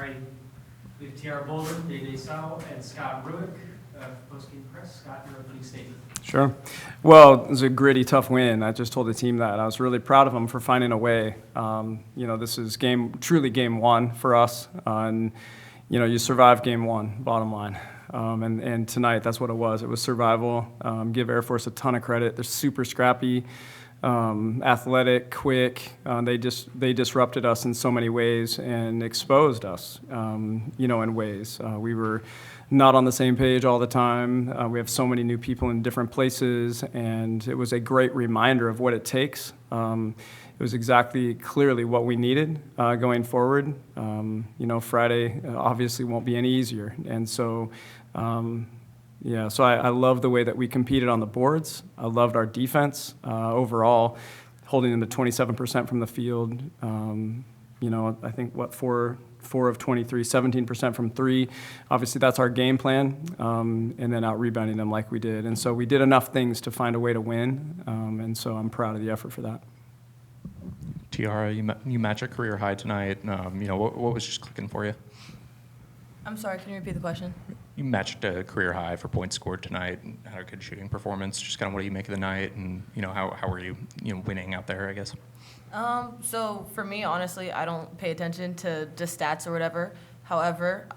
right. We have Tiara Bolden, Néné and Scott Rueck, Postgame Press. Scott, your opening statement. Sure. Well, it was a gritty, tough win. I just told the team that. I was really proud of them for finding a way. This is truly game one for us. And, you survive game one, bottom line. And tonight, that's what it was. It was survival. Give Air Force a ton of credit. They're super scrappy, athletic, quick. They disrupted us in so many ways and exposed us, in ways. We were not on the same page all the time. We have so many new people in different places, and it was a great reminder of what it takes. It was exactly clearly what we needed going forward. Friday obviously won't be any easier. And so, I love the way that we competed on the boards. I loved our defense overall, holding them to 27% from the field. I think, four of 23, 17% from three. Obviously, that's our game plan, and then out-rebounding them like we did. And so we did enough things to find a way to win, and so I'm proud of the effort for that. Tiara, you match a career high tonight. What was just clicking for you? I'm sorry, can you repeat the question? You matched a career high for points scored tonight and had a good shooting performance. Just kind of what do you make of the night, and how were you winning out there, I guess? So for me, honestly, I don't pay attention to just stats or whatever. However,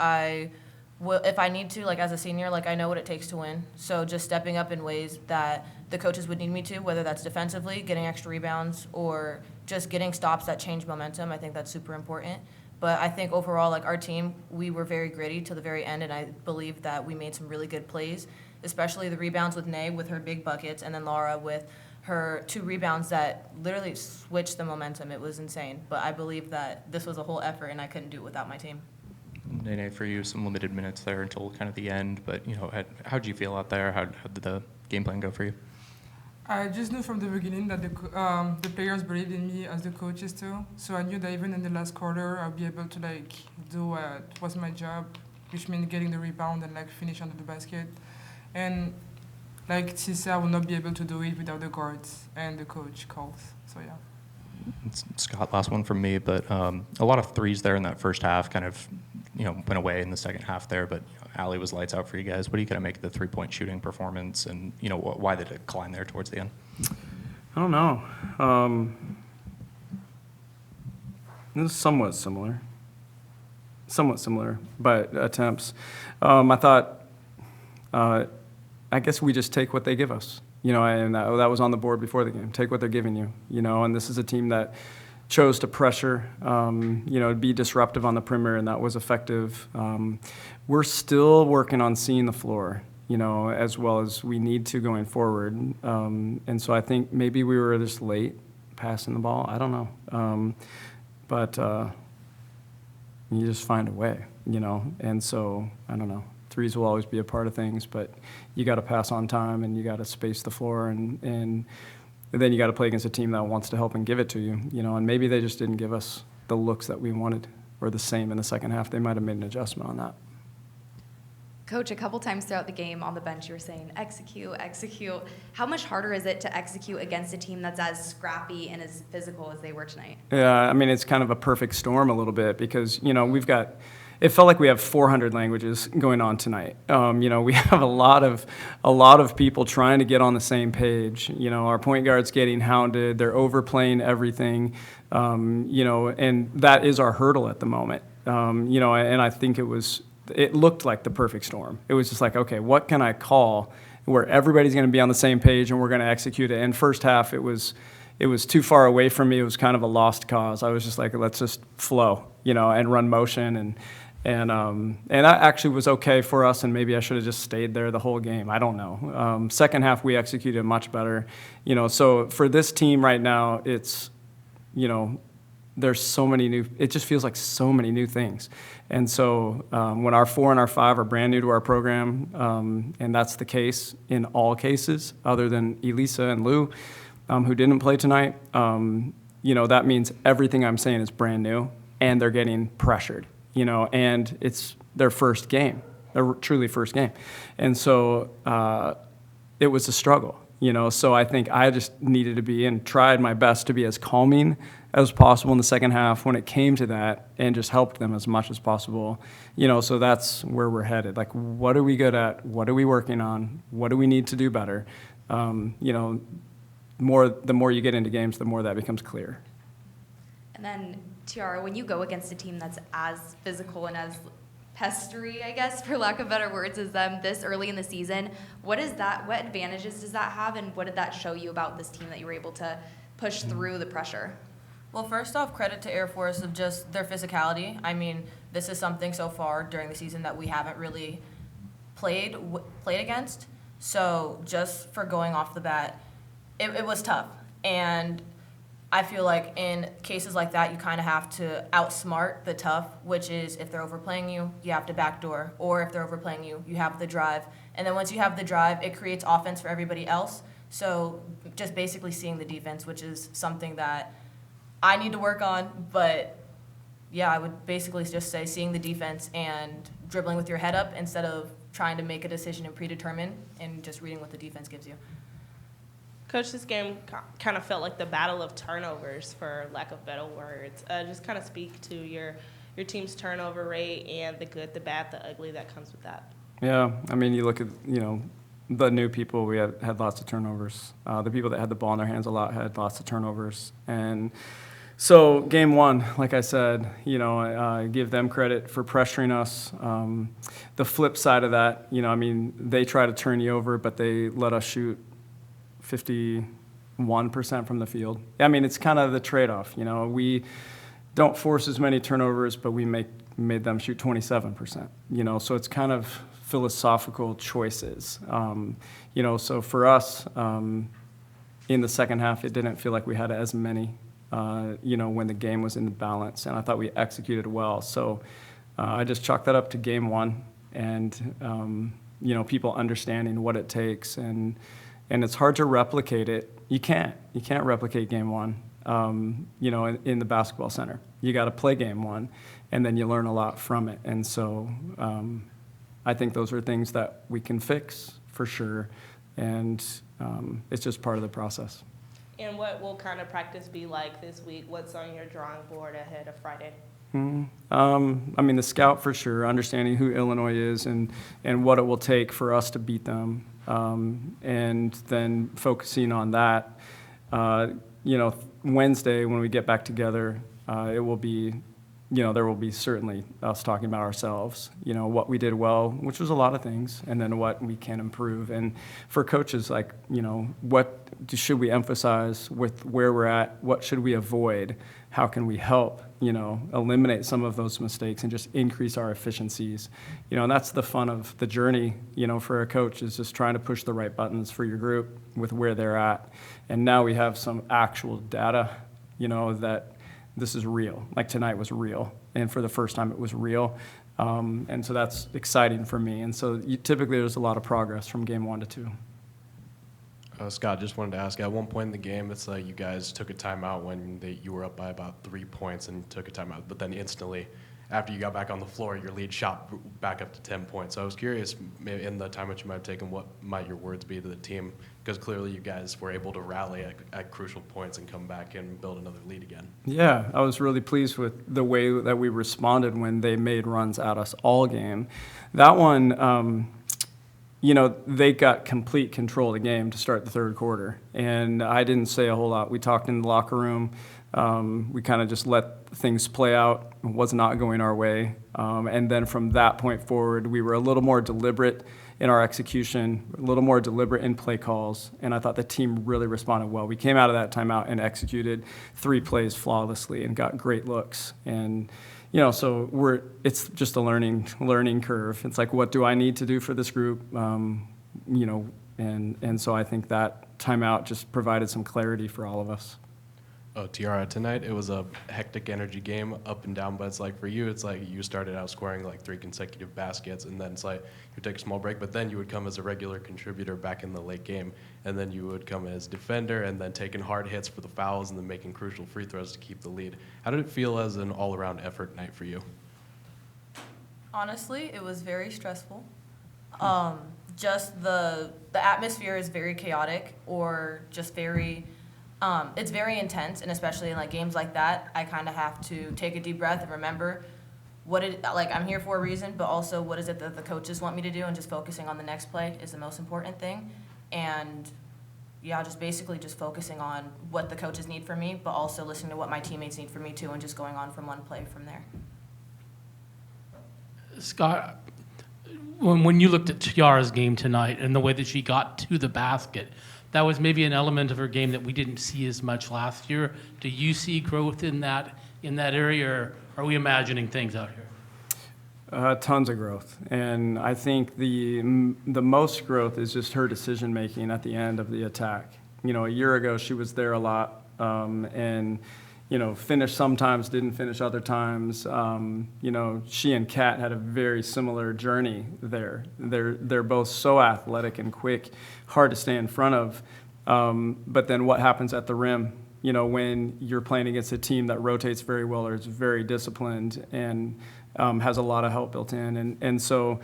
if I need to, as a senior, I know what it takes to win. So just stepping up in ways that the coaches would need me to, whether that's defensively, getting extra rebounds, or just getting stops that change momentum. I think that's super important. But I think overall, our team, we were very gritty to the very end, and I believe that we made some really good plays, especially the rebounds with Néné with her big buckets, and then Laura with her 2 rebounds that literally switched the momentum. It was insane. But I believe that this was a whole effort, and I couldn't do it without my team. Néné, for you, some limited minutes there until kind of the end. But, how did you feel out there? How did the game plan go for you? I just knew from the beginning that the players believed in me as the coaches too. So I knew that even in the last quarter, I'll be able to do what was my job, which means getting the rebound and finish under the basket. And Tissa, I will not be able to do it without the guards and the coach calls. So yeah. Scott, last one from me, but a lot of threes there in that first half kind of, went away in the second half there, but Allie was lights out for you guys. What do you kind of make of the three-point shooting performance, and, why the decline there towards the end? I don't know. It was somewhat similar, but attempts. I thought, I guess we just take what they give us, and that was on the board before the game. Take what they're giving you, and this is a team that chose to pressure, be disruptive on the perimeter, and that was effective. We're still working on seeing the floor, as well as we need to going forward. And so I think maybe we were just late passing the ball. I don't know. But you just find a way, and so I don't know. Threes will always be a part of things, but you got to pass on time, and you got to space the floor, and then you got to play against a team that wants to help and give it to you, and maybe they just didn't give us the looks that we wanted, or the same in the second half. They might have made an adjustment on that. Coach, a couple times throughout the game on the bench, you were saying, execute, execute. How much harder is it to execute against a team that's as scrappy and as physical as they were tonight? Yeah, it's kind of a perfect storm a little bit because, it felt like we have 400 languages going on tonight. We have a lot of people trying to get on the same page. Our point guard's getting hounded. They're overplaying everything. And that is our hurdle at the moment. And I think it looked like the perfect storm. It was just okay, what can I call where everybody's going to be on the same page and we're going to execute it? And first half, it was too far away from me. It was kind of a lost cause. I was just let's just flow, and run motion. And that actually was okay for us, and maybe I should have just stayed there the whole game. I don't know. Second half, we executed much better. So for this team right now, it's, there's so many it just feels like so many new things. And so when our 4 and our 5 are brand new to our program, and that's the case in all cases, other than Elisa and Lou, who didn't play tonight, that means everything I'm saying is brand new, and they're getting pressured. And it's their first game, their truly first game. And so it was a struggle. So I think I just needed to be and tried my best to be as calming as possible in the second half when it came to that, and just helped them as much as possible. So that's where we're headed. Like, what are we good at? What are we working on? What do we need to do better? The more you get into games, the more that becomes clear. And then, Tiara, when you go against a team that's as physical and as pestery, I guess, for lack of better words, as them this early in the season, what advantages does that have, and what did that show you about this team that you were able to push through the pressure? Well, first off, credit to Air Force of just their physicality. I mean, this is something so far during the season that we haven't really played against. So just for going off the bat, it was tough. And I feel like in cases like that, you kind of have to outsmart the tough, which is if they're overplaying you, you have to backdoor. Or if they're overplaying you, you have the drive. And then once you have the drive, it creates offense for everybody else. So just basically seeing the defense, which is something that I need to work on. But yeah, I would basically just say seeing the defense and dribbling with your head up instead of trying to make a decision and predetermine, and just reading what the defense gives you. Coach, this game kind of felt like the battle of turnovers, for lack of better words. Just kind of speak to your team's turnover rate and the good, the bad, the ugly that comes with that. Yeah, I mean, you look at, the new people, we had lots of turnovers. The people that had the ball in their hands a lot had lots of turnovers. And so game one, like I said, I give them credit for pressuring us. The flip side of that, they try to turn you over, but they let us shoot 51% from the field. I mean, it's kind of the trade-off. We don't force as many turnovers, but we made them shoot 27%. So it's kind of philosophical choices. So for us, in the second half, it didn't feel like we had as many. When the game was in the balance, and I thought we executed well. So I just chalked that up to game one, and people understanding what it takes, and it's hard to replicate it. You can't replicate game one. In the basketball center, you got to play game one, and then you learn a lot from it. And so I think those are things that we can fix for sure, and it's just part of the process. And what will kind of practice be like this week? What's on your drawing board ahead of Friday? The scout for sure, understanding who Illinois is and what it will take for us to beat them, and then focusing on that. Wednesday when we get back together, it will be, there will be certainly us talking about ourselves, what we did well, which was a lot of things, and then what we can improve. And for coaches, what should we emphasize with where we're at? What should we avoid? How can we help, eliminate some of those mistakes and just increase our efficiencies? And that's the fun of the journey, for a coach, is just trying to push the right buttons for your group with where they're at. And now we have some actual data, that this is real. Like tonight was real. And for the first time, it was real. And so that's exciting for me. And so typically there's a lot of progress from game 1 to 2. Scott, just wanted to ask, at one point in the game, it's like you guys took a timeout when you were up by about 3 points and took a timeout, but then instantly, after you got back on the floor, your lead shot back up to 10 points. So I was curious, maybe in the time that you might have taken, what might your words be to the team? Because clearly you guys were able to rally at crucial points and come back and build another lead again. Yeah, I was really pleased with the way that we responded when they made runs at us all game. That one, they got complete control of the game to start the third quarter, and I didn't say a whole lot. We talked in the locker room. We kind of just let things play out. It was not going our way. And then from that point forward, we were a little more deliberate in our execution, a little more deliberate in play calls, and I thought the team really responded well. We came out of that timeout and executed 3 plays flawlessly and got great looks. And so it's just a learning curve. It's like, what do I need to do for this group? And so I think that timeout just provided some clarity for all of us. Oh, Tiara, tonight it was a hectic energy game, up and down, but it's like for you, it's like you started out scoring like 3 consecutive baskets, and then it's like you take a small break, but then you would come as a regular contributor back in the late game, and then you would come as defender, and then taking hard hits for the fouls, and then making crucial free throws to keep the lead. How did it feel as an all-around effort night for you? Honestly, it was very stressful. just the atmosphere is very chaotic, or just very, it's very intense, and especially in like games like that, I kind of have to take a deep breath and remember I'm here for a reason, but also what is it that the coaches want me to do, and just focusing on the next play is the most important thing. And yeah, just basically just focusing on what the coaches need from me, but also listening to what my teammates need from me too, and just going on from one play from there. Scott, when you looked at Tiara's game tonight and the way that she got to the basket, that was maybe an element of her game that we didn't see as much last year. Do you see growth in that area, or are we imagining things out here? Tons of growth, and I think the most growth is just her decision making at the end of the attack. A year ago she was there a lot, and finished sometimes, didn't finish other times. She and Kat had a very similar journey there. They're both so athletic and quick, hard to stay in front of. But then what happens at the rim? When you're playing against a team that rotates very well, or is very disciplined, and has a lot of help built in. And so,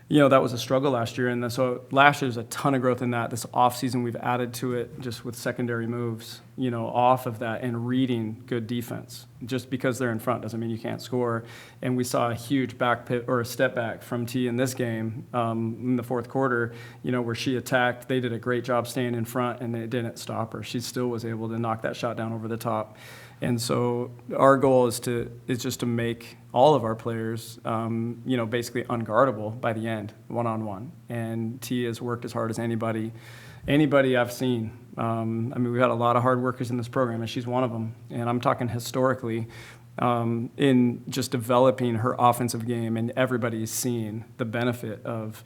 that was a struggle last year. And so last year, there's a ton of growth in that. This offseason, we've added to it just with secondary moves, off of that, and reading good defense. Just because they're in front doesn't mean you can't score. And we saw a huge back pit or a step back from T in this game in the fourth quarter, where she attacked. They did a great job staying in front, and it didn't stop her. She still was able to knock that shot down over the top. And so our goal is just to make all of our players, basically unguardable by the end, one-on-one. And T has worked as hard as anybody I've seen. We've had a lot of hard workers in this program, and she's one of them. And I'm talking historically, in just developing her offensive game, and everybody's seen the benefit of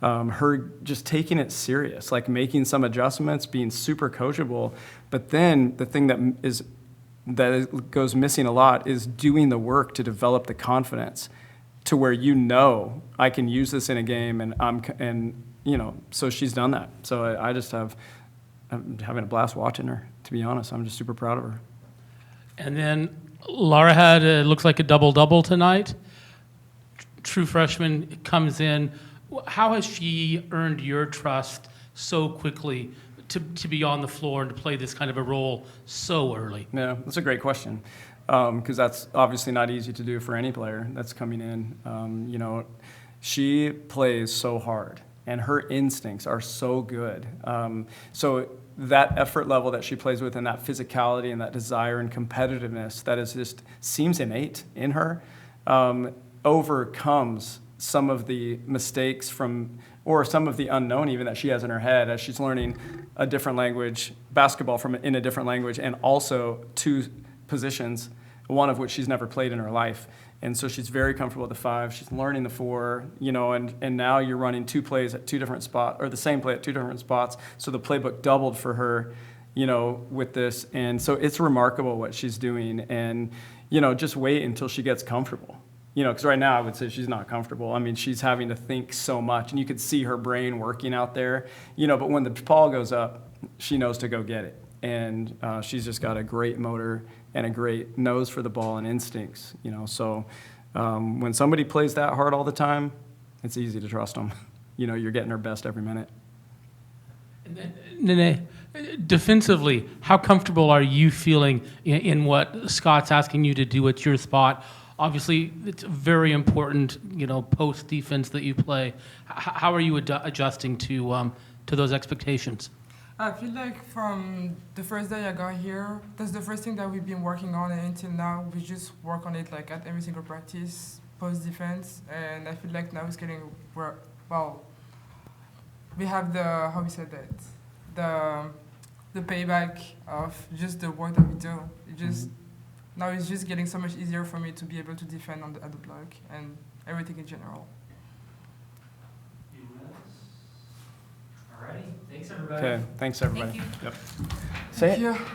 her just taking it serious, like making some adjustments, being super coachable. But then the thing that goes missing a lot is doing the work to develop the confidence to where I can use this in a game, and so she's done that. So I'm having a blast watching her, to be honest. I'm just super proud of her. And then Laura had, looks like a double-double tonight. True freshman comes in. How has she earned your trust so quickly to be on the floor and to play this kind of a role so early? Yeah, that's a great question, because that's obviously not easy to do for any player that's coming in. She plays so hard, and her instincts are so good. So that effort level that she plays with, and that physicality and that desire and competitiveness that is just seems innate in her, overcomes some of the mistakes or some of the unknown even that she has in her head as she's learning a different language, basketball in a different language, and also two positions, one of which she's never played in her life. And so she's very comfortable with the 5. She's learning the 4, and now you're running 2 plays at 2 different spots, or the same play at 2 different spots. So the playbook doubled for her, with this. And so it's remarkable what she's doing. And, just wait until she gets comfortable. Because right now I would say she's not comfortable. She's having to think so much, and you could see her brain working out there. But when the ball goes up, she knows to go get it. And she's just got a great motor and a great nose for the ball and instincts. So when somebody plays that hard all the time, it's easy to trust them. You're getting her best every minute. Néné, defensively, how comfortable are you feeling in what Scott's asking you to do at your spot? Obviously, it's very important, post defense that you play. How are you adjusting to those expectations? I feel like from the first day I got here, that's the first thing that we've been working on, and until now we just work on it like at every single practice, post defense, and I feel like now it's getting we have the payback of just the work that we do. Now it's just getting so much easier for me to be able to defend at the block and everything in general. All righty. Thanks, everybody. Okay, thanks everybody. Thank you. Yep. Say it. Thank you.